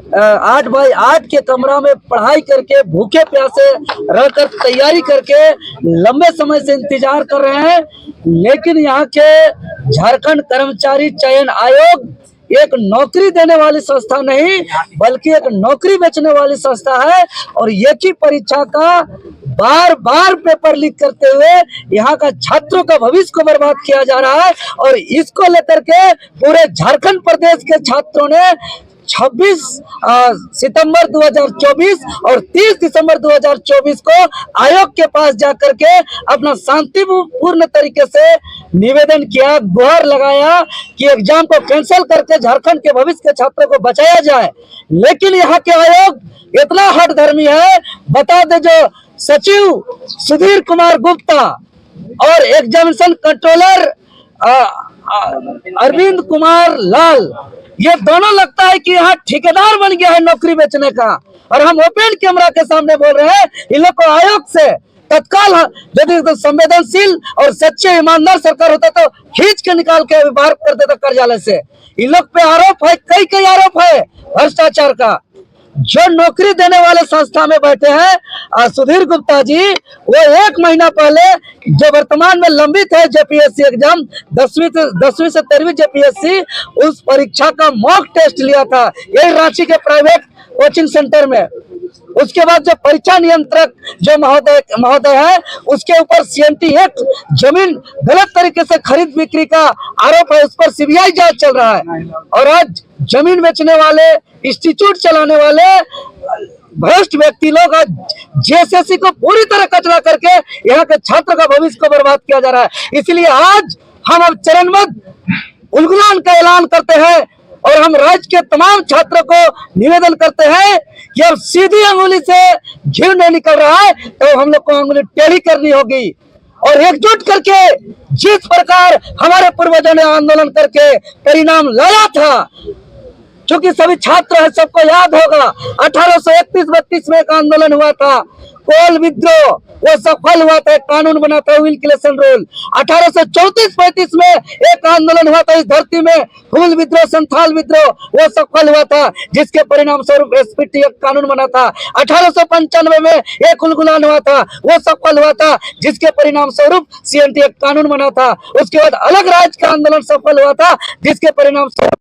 8x8 के कमरा में पढ़ाई करके भूखे प्यासे रहकर तैयारी करके लंबे समय से इंतजार कर रहे हैं। लेकिन यहाँ के झारखंड कर्मचारी चयन आयोग एक नौकरी देने वाली संस्था नहीं बल्कि एक नौकरी बेचने वाली संस्था है। और एक ही परीक्षा का बार बार पेपर लीक करते हुए यहाँ का छात्रों का भविष्य को बर्बाद किया जा रहा है। और इसको लेकर के पूरे झारखंड प्रदेश के छात्रों ने 26 सितंबर 2024 और 30 दिसंबर 2024 को आयोग के पास जाकर के अपना शांतिपूर्ण तरीके से निवेदन किया, गुहार लगाया कि एग्जाम को कैंसिल करके झारखंड के भविष्य के छात्रों को बचाया जाए। लेकिन यहाँ के आयोग इतना हठधर्मी है, बता दे जो सचिव सुधीर कुमार गुप्ता और एग्जामिनेशन कंट्रोलर अरविंद कुमार लाल, ये दोनों लगता है कि यहाँ ठेकेदार बन गया है नौकरी बेचने का। और हम ओपन कैमरा के सामने बोल रहे हैं, इन लोग को आयोग से तत्काल यदि तो संवेदनशील और सच्चे ईमानदार सरकार होता तो खींच के निकाल के बाहर कर देता कार्यालय से। इन लोग पे आरोप है, कई आरोप है भ्रष्टाचार का। जो नौकरी देने वाले संस्था में बैठे हैं सुधीर गुप्ता जी, वो 1 महीना पहले जो वर्तमान में लंबित है जेपीएससी एग्जाम 10वीं से 13वीं जेपीएससी, उस परीक्षा का मॉक टेस्ट लिया था यही रांची के प्राइवेट कोचिंग सेंटर में। उसके बाद जो परीक्षा नियंत्रक जो महोदय है, उसके ऊपर सीएमटी एक्ट जमीन गलत तरीके से खरीद बिक्री का आरोप है, उस पर सीबीआई जांच चल रहा है। और आज जमीन बेचने वाले, इंस्टीट्यूट चलाने वाले भ्रष्ट व्यक्ति लोग आज जेएसएससी को पूरी तरह कचरा करके यहाँ के छात्र का भविष्य को बर्बाद किया जा रहा है। इसलिए आज हम अब चरणबद्ध उलगुलान का ऐलान करते हैं और हम राज्य के तमाम छात्रों को निवेदन करते हैं कि अब सीधी अंगुली से घी नहीं निकल रहा है तो हम लोग को अंगुली टेढ़ी करनी होगी। और एकजुट करके जिस प्रकार हमारे पूर्वजों ने आंदोलन करके परिणाम लाया था, क्योंकि सभी छात्र हैं, सबको याद होगा 1831-32 में एक आंदोलन हुआ था, कोल विद्रोह, वो सफल हुआ था, कानून बना था व्हील क्लेशन रूल। 1834-35 में एक आंदोलन हुआ था इस धरती में, हुल विद्रोह, संथाल विद्रोह, वो सफल हुआ था जिसके परिणाम स्वरूप एसपीटी एक कानून बना था। 1895 में एक उलगुलान हुआ था, वो सफल हुआ था जिसके परिणाम स्वरूप सीएनटी एक कानून बना था। उसके बाद अलग राज्य का आंदोलन सफल हुआ था जिसके परिणाम स्वरूप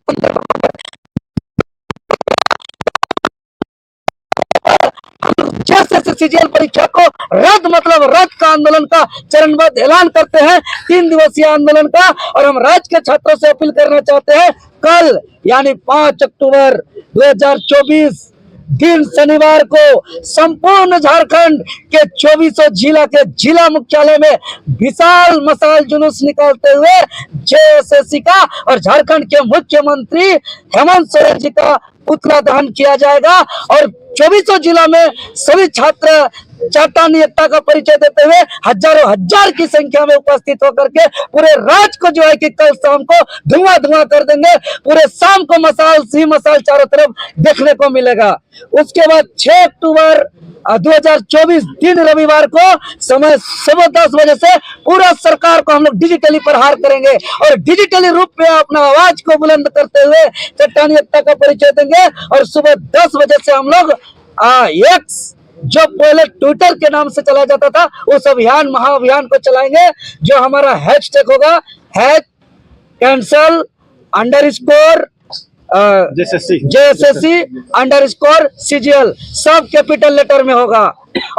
सीजीएल परीक्षा को रद्द मतलब रद्द का आंदोलन का चरणबद्ध ऐलान करते हैं 3 दिवसीय आंदोलन का। और हम राज्य के छात्रों से अपील करना चाहते हैं, कल यानी 5 अक्टूबर 2024 दिन शनिवार को संपूर्ण झारखंड के 24 जिला के जिला मुख्यालय में विशाल मशाल जुलूस निकालते हुए जेएसएससी का और झारखंड के मुख्यमंत्री हेमंत सोरेन जी का पुतला दहन किया जाएगा। और 24 जिला में सभी छात्र चाटानी एकता का परिचय देते हुए हजार की संख्या में उपस्थित होकर के पूरे राज्य को जो है कि कल शाम को धुआं कर देंगे। पूरे शाम को मशाल चारों तरफ देखने को मिलेगा। उसके बाद 6 अक्टूबर 2024 दिन रविवार को समय सुबह 10 बजे से पूरा सरकार को हम लोग डिजिटली प्रहार करेंगे और डिजिटली रूप में अपना आवाज को बुलंद करते हुए चट्टानी एकता का परिचय देंगे। और सुबह 10 बजे से हम लोग एक्स जो पहले ट्विटर के नाम से चला जाता था उस महाअभियान को चलाएंगे, जो हमारा हैशटैग होगा कैंसल _ जेएसएससी _ सीजीएल, सब कैपिटल लेटर में होगा।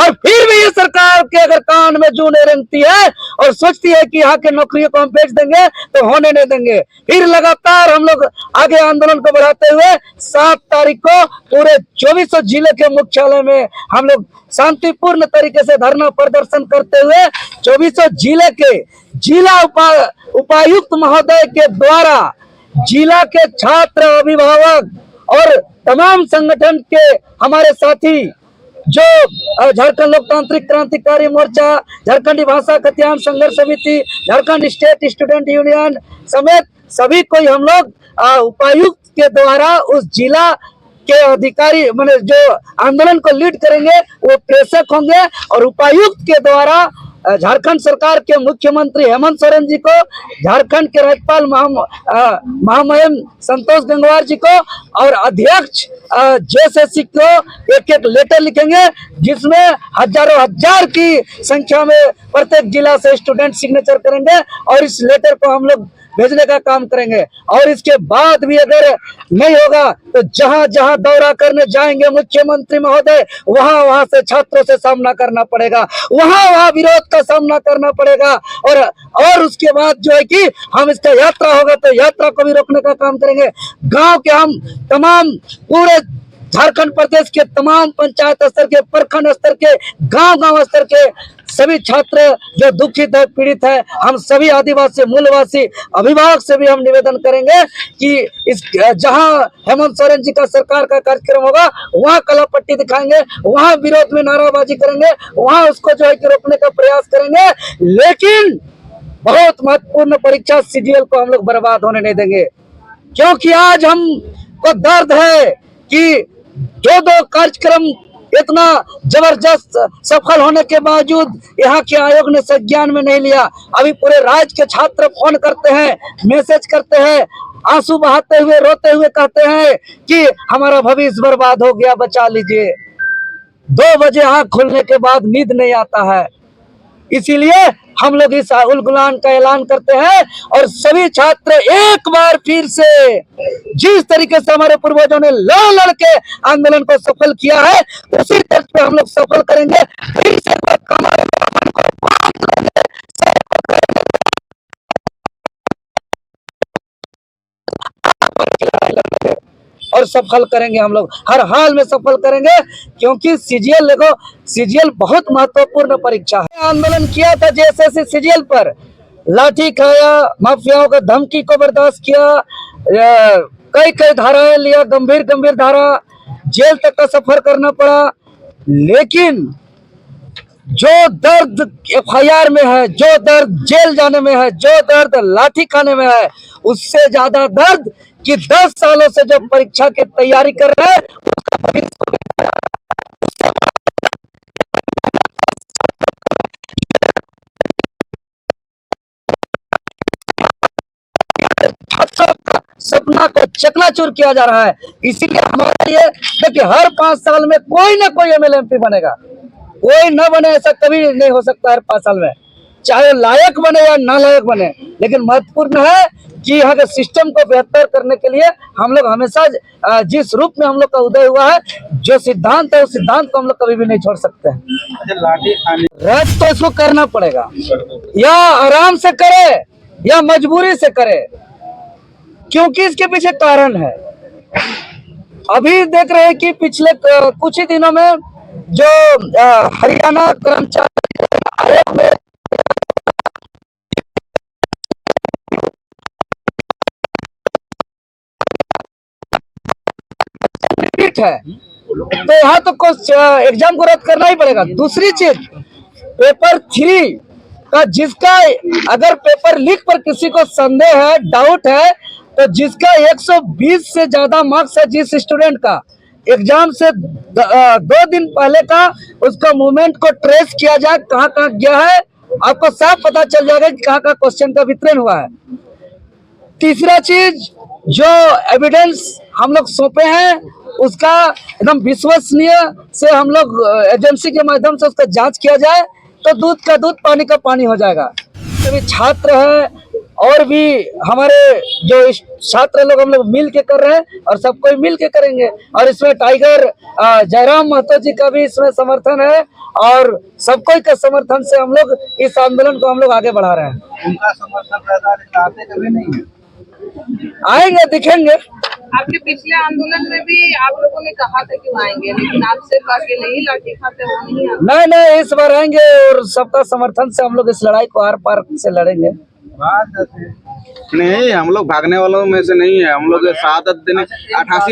और फिर भी ये सरकार के अगर कान में जू नहीं रेंगती है और सोचती है कि यहाँ के नौकरियों को हम बेच देंगे तो होने नहीं देंगे। फिर लगातार हम लोग आगे आंदोलन को बढ़ाते हुए 7 तारीख को पूरे 24 जिले के मुख्यालय में हम लोग शांतिपूर्ण तरीके से धरना प्रदर्शन करते हुए 24 जिले के जिला उपायुक्त महोदय के द्वारा जिला के छात्र, अभिभावक और तमाम संगठन के हमारे साथी जो झारखंड लोकतांत्रिक क्रांतिकारी मोर्चा, झारखंडी भाषा खतियान संघर्ष समिति, झारखंड स्टेट स्टूडेंट यूनियन समेत सभी को हम लोग उपायुक्त के द्वारा उस जिला के अधिकारी जो आंदोलन को लीड करेंगे वो प्रेषक होंगे और उपायुक्त के द्वारा झारखंड सरकार के मुख्यमंत्री हेमंत सोरेन जी को, झारखंड के राज्यपाल महामहिम संतोष गंगवार जी को और अध्यक्ष जेएसएससी को एक एक लेटर लिखेंगे, जिसमें हजारों हजार की संख्या में प्रत्येक जिला से स्टूडेंट सिग्नेचर करेंगे और इस लेटर को हम लोग भेजने का काम करेंगे। और इसके बाद भी अगर नहीं होगा तो जहां जहां दौरा करने जाएंगे मुख्यमंत्री महोदय, वहां वहां से छात्रों से सामना करना पड़ेगा, वहां वहां विरोध का सामना करना पड़ेगा। और उसके बाद जो है कि हम इसका यात्रा होगा तो यात्रा को भी रोकने का काम करेंगे। गांव के हम तमाम पूरे झारखंड प्रदेश के तमाम पंचायत स्तर के, प्रखंड स्तर के, गांव स्तर के सभी छात्र जो दुखित है, पीड़ित है, हम सभी आदिवासी मूलवासी अभिभावक से भी हम निवेदन करेंगे कि इस जहां हेमंत सोरेन जी का सरकार का कार्यक्रम होगा वहां कला पट्टी दिखाएंगे, वहां विरोध में नाराबाजी करेंगे, वहां उसको जो है कि रोकने का प्रयास करेंगे। लेकिन बहुत महत्वपूर्ण परीक्षा सीजीएल को हम लोग बर्बाद होने नहीं देंगे, क्योंकि आज हमको दर्द है कि दो कार्यक्रम इतना जबरदस्त सफल होने के बावजूद यहाँ के आयोग ने संज्ञान में नहीं लिया। अभी पूरे राज्य के छात्र फोन करते हैं, मैसेज करते हैं, आंसू बहाते हुए, रोते हुए कहते हैं कि हमारा भविष्य बर्बाद हो गया, बचा लीजिए। 2 बजे आंख खुलने के बाद नींद नहीं आता है। इसीलिए हम लोग इस उलगुलान का ऐलान करते हैं और सभी छात्र एक बार फिर से जिस तरीके से हमारे पूर्वजों ने लड़ के आंदोलन को सफल किया है उसी तर्ज पे हम लोग सफल करेंगे। और सफल करेंगे, हम लोग हर हाल में सफल करेंगे, क्योंकि सीजीएल देखो, सीजीएल बहुत महत्वपूर्ण परीक्षा है। आंदोलन किया था जेएसएससी सीजीएल पर, लाठी खाया, माफियाओं का धमकी को बर्दाश्त किया, कई धाराएं लिया, गंभीर धारा, जेल तक का सफर करना पड़ा। लेकिन जो दर्द एफआईआर में है, जो दर्द जेल जाने में है, जो दर्द लाठी खाने में है, उससे ज्यादा दर्द कि 10 सालों से जब परीक्षा की तैयारी कर रहे हैं सपना को चकनाचूर किया जा रहा है। इसीलिए हमारे लिए देखिए, हर 5 साल में कोई ना कोई एमएलए एमपी बनेगा, कोई न बने ऐसा कभी नहीं हो सकता। हर 5 साल में चाहे लायक बने या नालायक बने, लेकिन महत्वपूर्ण है कि यहाँ के सिस्टम को बेहतर करने के लिए हम लोग हमेशा जिस रूप में हम लोग का उदय हुआ है, जो सिद्धांत है उस सिद्धांत को हम लोग कभी भी नहीं छोड़ सकते हैं। रद्द तो इसको करना पड़ेगा, या आराम से करे या मजबूरी से करे, क्योंकि इसके पीछे कारण है। अभी देख रहे हैं कि पिछले कुछ ही दिनों में जो हरियाणा कर्मचारी आयोग में है, तो यहाँ तो कुछ एग्जाम को रद्द करना ही पड़ेगा। दूसरी चीज, पेपर 3 का जिसका अगर पेपर लीक पर किसी को संदेह है, डाउट है, तो जिसका 120 से ज्यादा मार्क्स है, जिस स्टूडेंट का एग्जाम से 2 दिन पहले का उसका मूवमेंट को ट्रेस किया जाए, कहाँ गया है, आपको साफ पता चल जाएगा कि कहाँ का क्वेश्चन का वितरण हुआ है। तीसरा चीज, जो एविडेंस हम लोग सौंपे हैं उसका एकदम विश्वसनीय से हम लोग एजेंसी के माध्यम से उसका जांच किया जाए, तो दूध का दूध, पानी का पानी हो जाएगा। सभी छात्र हैं और भी हमारे जो छात्र लोग, हम लोग मिल के कर रहे हैं और सब कोई मिल के करेंगे। और इसमें टाइगर जयराम महतो जी का भी इसमें समर्थन है और सब कोई के समर्थन से हम लोग इस आंदोलन को हम लोग आगे बढ़ा रहे हैं। उनका समर्थन कभी नहीं है, आएंगे, दिखेंगे। आपके पिछले आंदोलन में भी आप लोगों ने कहा था कि वो आएंगे, लेकिन आप सिर्फ अकेले ही लाठी खाते वो नहीं आए। नहीं, इस बार आएंगे और सबका समर्थन से हम लोग इस लड़ाई को आर पार से लड़ेंगे। नहीं, हम लोग भागने वालों में से नहीं है, हम लोग 7 दिन 88